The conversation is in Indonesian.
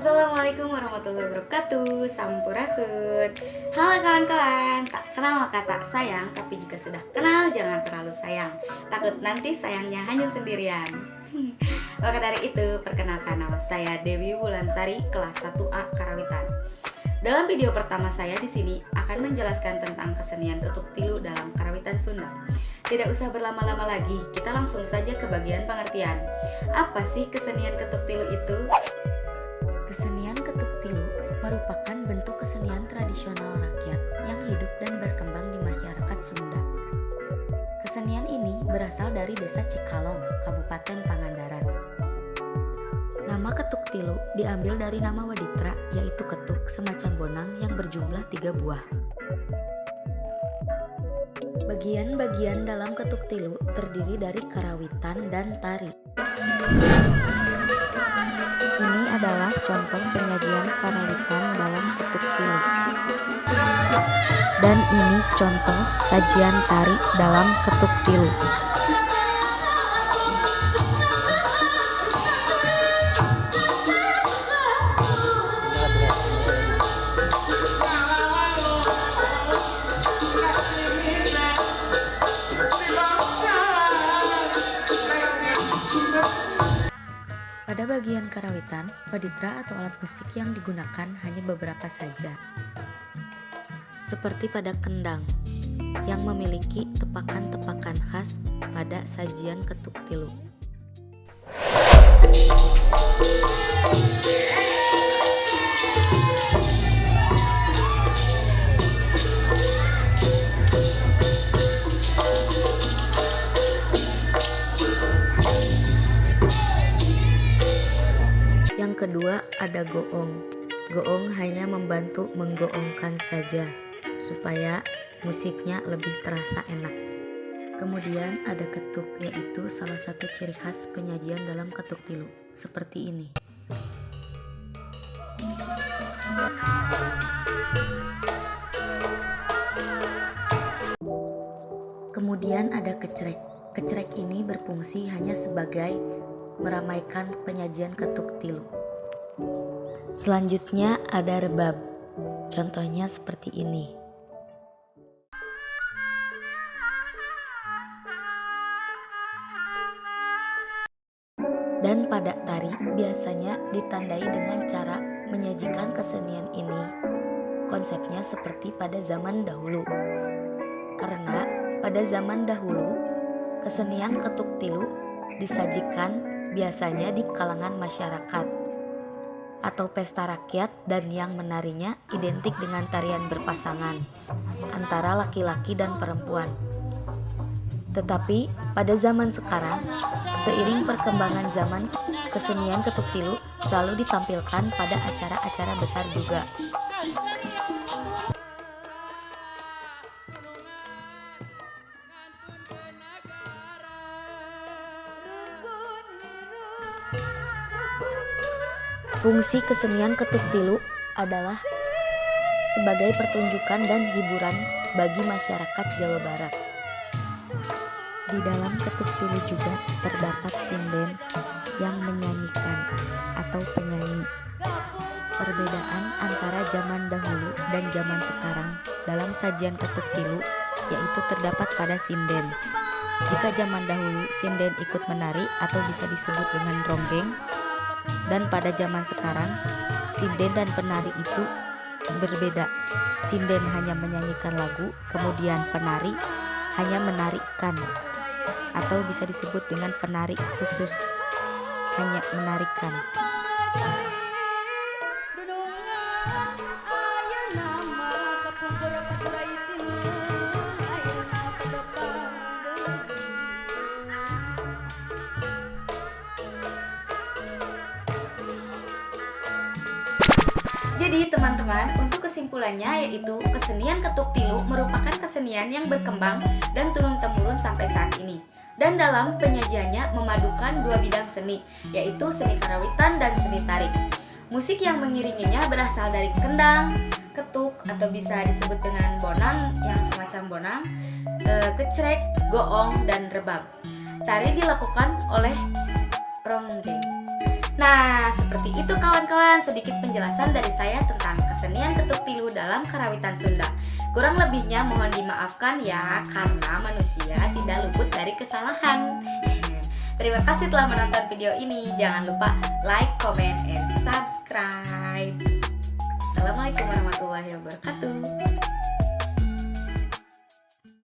Assalamualaikum warahmatullahi wabarakatuh. Sampurasun. Halo kawan-kawan. Tak kenal maka tak sayang, tapi jika sudah kenal jangan terlalu sayang. Takut nanti sayangnya hanya sendirian. Maka dari itu, perkenalkan, nama saya Dewi Wulansari, kelas 1A Karawitan. Dalam video pertama saya di sini akan menjelaskan tentang kesenian ketuk tilu dalam Karawitan Sunda. Tidak usah berlama-lama lagi, kita langsung saja ke bagian pengertian. Apa sih kesenian ketuk tilu itu? Kesenian ketuk tilu merupakan bentuk kesenian tradisional rakyat yang hidup dan berkembang di masyarakat Sunda. Kesenian ini berasal dari desa Cikalong, Kabupaten Pangandaran. Nama ketuk tilu diambil dari nama Waditra, yaitu ketuk semacam bonang yang berjumlah 3 buah. Bagian-bagian dalam ketuk tilu terdiri dari karawitan dan tari. Ini adalah contoh penyajian karawitan dalam ketuk tilu. Dan ini contoh sajian tari dalam ketuk tilu. Pada bagian karawitan, waditra atau alat musik yang digunakan hanya beberapa saja. Seperti pada kendang, yang memiliki tepakan-tepakan khas pada sajian ketuk tilu. Yang kedua ada goong. Goong hanya membantu menggoongkan saja supaya musiknya lebih terasa enak. Kemudian ada ketuk, yaitu salah satu ciri khas penyajian dalam ketuk tilu, seperti ini. Kemudian ada kecrek. Kecrek ini berfungsi hanya sebagai meramaikan penyajian ketuk tilu. Selanjutnya ada rebab. Contohnya seperti ini. Dan pada tari biasanya ditandai dengan cara menyajikan kesenian ini. Konsepnya seperti pada zaman dahulu. Karena pada zaman dahulu kesenian ketuk tilu disajikan biasanya di kalangan masyarakat atau pesta rakyat, dan yang menarinya identik dengan tarian berpasangan antara laki-laki dan perempuan. Tetapi pada zaman sekarang, seiring perkembangan zaman, kesenian ketuk tilu selalu ditampilkan pada acara-acara besar juga. Fungsi kesenian ketuk tilu adalah sebagai pertunjukan dan hiburan bagi masyarakat Jawa Barat. Di dalam ketuk tilu juga terdapat sinden yang menyanyikan atau penyanyi. Perbedaan antara zaman dahulu dan zaman sekarang dalam sajian ketuk tilu yaitu terdapat pada sinden. Jika zaman dahulu sinden ikut menari atau bisa disebut dengan ronggeng, dan pada zaman sekarang, sinden dan penari itu berbeda. Sinden hanya menyanyikan lagu, kemudian penari hanya menarikan, atau bisa disebut dengan penari khusus, hanya menarikan. Jadi teman-teman, untuk kesimpulannya yaitu kesenian ketuk tilu merupakan kesenian yang berkembang dan turun-temurun sampai saat ini. Dan dalam penyajiannya memadukan 2 bidang seni, yaitu seni karawitan dan seni tari. Musik yang mengiringinya berasal dari kendang, ketuk atau bisa disebut dengan bonang yang semacam bonang, kecrek, goong, dan rebab. Tari dilakukan oleh ronggeng. Nah, seperti itu kawan-kawan, sedikit penjelasan dari saya tentang kesenian ketuk tilu dalam karawitan Sunda. Kurang lebihnya mohon dimaafkan ya, karena manusia tidak luput dari kesalahan. Terima kasih telah menonton video ini. Jangan lupa like, comment, and subscribe. Assalamualaikum warahmatullahi wabarakatuh.